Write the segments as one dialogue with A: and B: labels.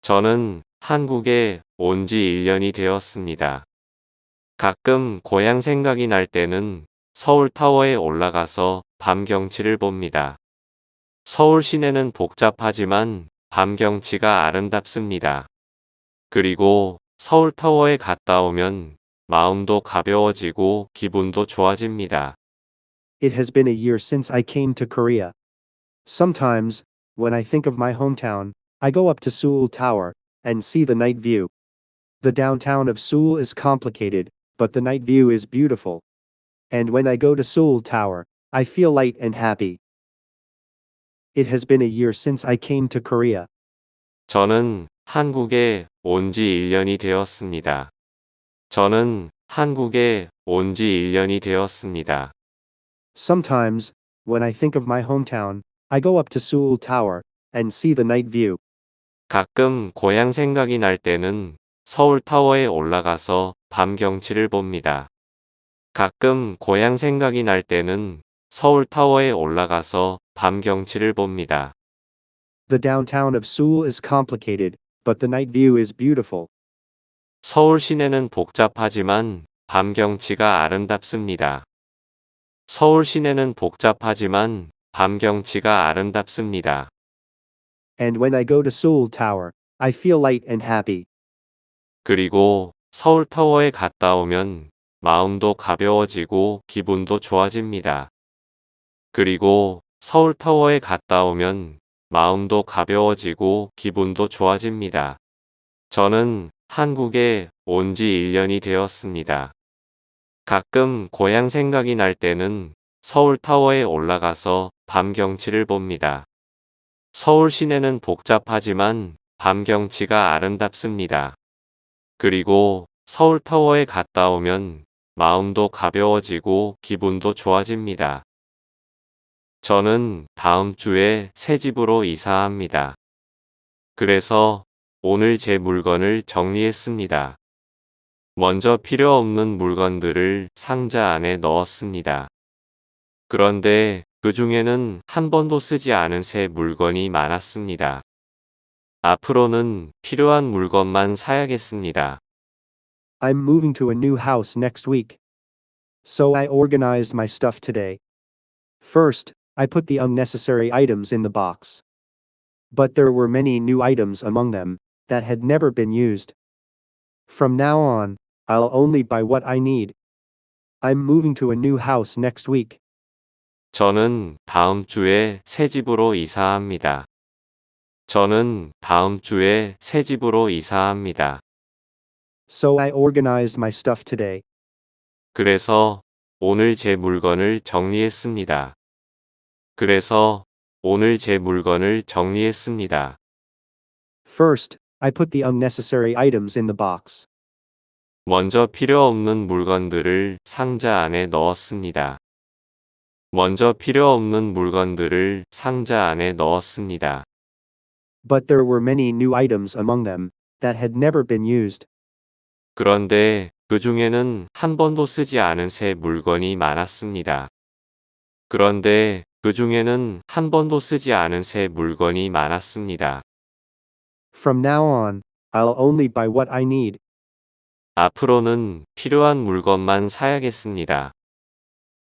A: 저는 한국에 온 지 1년이 되었습니다. 가끔 고향 생각이 날 때는 서울타워에 올라가서 밤 경치를 봅니다. 서울 시내는 복잡하지만 밤 경치가 아름답습니다. 그리고 서울타워에 갔다 오면 마음도 가벼워지고 기분도 좋아집니다.
B: It has been a year since I came to Korea. Sometimes, when I think of my hometown, I go up to Seoul Tower and see the night view. The downtown of Seoul is complicated, but the night view is beautiful. And when I go to Seoul Tower, I feel light and happy. It has been a year since I came to Korea.
A: 저는 한국에 온 지 1년이 되었습니다. 저는 한국에 온 지 1년이 되었습니다.
B: Sometimes, when I think of my hometown, I go up to Seoul Tower and see the night view.
A: 가끔 고향 생각이 날 때는 서울타워에 올라가서 밤 경치를 봅니다. 가끔 고향 생각이 날 때는 서울타워에 올라가서 밤 경치를 봅니다.
B: The downtown of Seoul is complicated, but the night view is beautiful.
A: 서울 시내는 복잡하지만 밤 경치가 아름답습니다. 서울 시내는 복잡하지만 밤 경치가 아름답습니다.
B: And when I go to Seoul Tower, I feel light and happy.
A: 그리고 서울타워에 갔다 오면 마음도 가벼워지고 기분도 좋아집니다. 그리고 서울타워에 갔다 오면 마음도 가벼워지고 기분도 좋아집니다. 저는 한국에 온 지 1년이 되었습니다. 가끔 고향 생각이 날 때는 서울타워에 올라가서 밤 경치를 봅니다. 서울 시내는 복잡하지만 밤 경치가 아름답습니다. 그리고 서울타워에 갔다 오면 마음도 가벼워지고 기분도 좋아집니다. 저는 다음 주에 새 집으로 이사합니다. 그래서 오늘 제 물건을 정리했습니다. 먼저 필요 없는 물건들을 상자 안에 넣었습니다. 그런데 그 중에는 한 번도 쓰지 않은 새 물건이 많았습니다. 앞으로는 필요한 물건만 사야겠습니다.
B: I'm moving to a new house next week. So I organized my stuff today. First, I put the unnecessary items in the box. But there were many new items among them that had never been used. From now on, I'll only buy what I need. I'm moving to a new house next week.
A: 저는 다음 주에 새 집으로 이사합니다. 저는 다음 주에 새 집으로 이사합니다.
B: So I organized my stuff today.
A: 그래서 오늘 제 물건을 정리했습니다. 그래서 오늘 제 물건을 정리했습니다.
B: First, I put the unnecessary items in the box.
A: 먼저 필요 없는 물건들을 상자 안에 넣었습니다. 먼저 필요 없는 물건들을 상자 안에 넣었습니다.
B: But there were many new items among them that had never been used.
A: 그런데 그 중에는 한 번도 쓰지 않은 새 물건이 많았습니다. 그런데 그 중에는 한 번도 쓰지 않은 새 물건이 많았습니다.
B: From now on, I'll only buy what I need.
A: 앞으로는 필요한 물건만 사야겠습니다.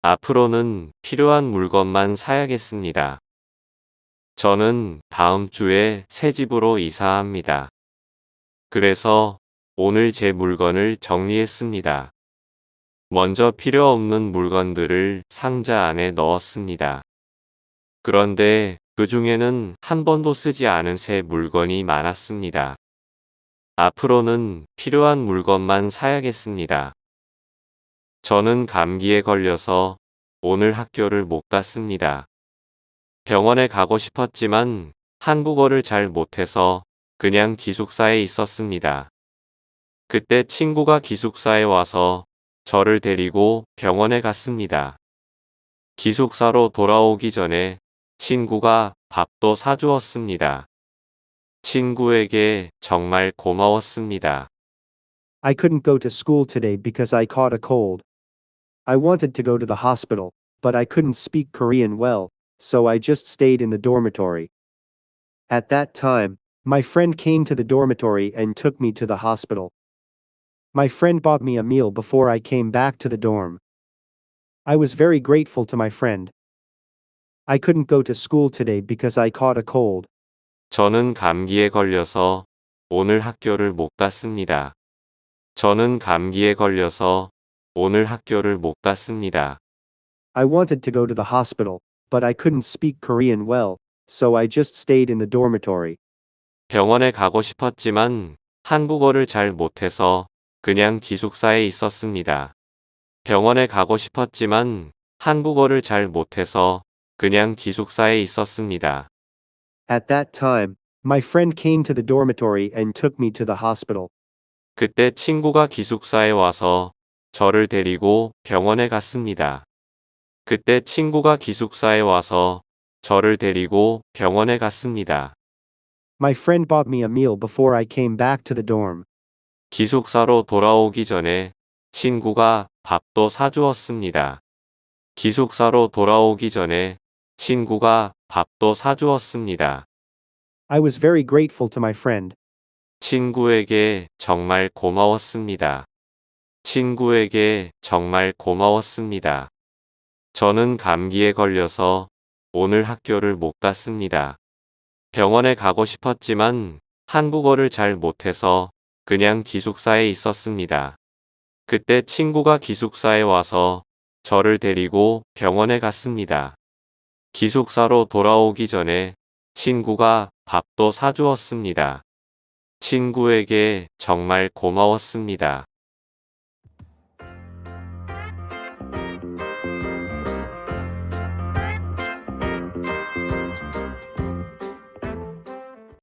A: 앞으로는 필요한 물건만 사야겠습니다. 저는 다음 주에 새 집으로 이사합니다. 그래서 오늘 제 물건을 정리했습니다. 먼저 필요 없는 물건들을 상자 안에 넣었습니다. 그런데 그 중에는 한 번도 쓰지 않은 새 물건이 많았습니다. 앞으로는 필요한 물건만 사야겠습니다. 저는 감기에 걸려서 오늘 학교를 못 갔습니다. 병원에 가고 싶었지만 한국어를 잘 못해서 그냥 기숙사에 있었습니다. 그때 친구가 기숙사에 와서 저를 데리고 병원에 갔습니다. 기숙사로 돌아오기 전에 친구가 밥도 사주었습니다. 친구에게 정말 고마웠습니다.
B: I couldn't go to school today because I caught a cold. I wanted to go to the hospital, but I couldn't speak Korean well, so I just stayed in the dormitory. At that time, My friend came to the dormitory and took me to the hospital. My friend bought me a meal before I came back to the dorm. I was very grateful to my friend. I couldn't go to school today because I caught a cold.
A: 저는 감기에 걸려서 오늘 학교를 못 갔습니다. 저는 감기에 걸려서 오늘 학교를 못 갔습니다.
B: I wanted to go to the hospital, but I couldn't speak Korean well, so I just stayed in the dormitory.
A: 병원에 가고 싶었지만 한국어를 잘 못해서 그냥 기숙사에 있었습니다. 병원에 가고 싶었지만 한국어를 잘 못해서 그냥 기숙사에 있었습니다.
B: At that time, my friend came to the dormitory and took me to the hospital.
A: 그때 친구가 기숙사에 와서 저를 데리고 병원에 갔습니다. 그때 친구가 기숙사에 와서 저를 데리고 병원에 갔습니다.
B: My friend bought me a meal before I came back to the dorm.
A: 기숙사로 돌아오기 전에 친구가 밥도 사주었습니다. 기숙사로 돌아오기 전에 친구가 밥도 사주었습니다.
B: I was very grateful to my friend.
A: 친구에게 정말 고마웠습니다. 친구에게 정말 고마웠습니다. 저는 감기에 걸려서 오늘 학교를 못 갔습니다. 병원에 가고 싶었지만 한국어를 잘 못해서 그냥 기숙사에 있었습니다. 그때 친구가 기숙사에 와서 저를 데리고 병원에 갔습니다. 기숙사로 돌아오기 전에 친구가 밥도 사주었습니다. 친구에게 정말 고마웠습니다.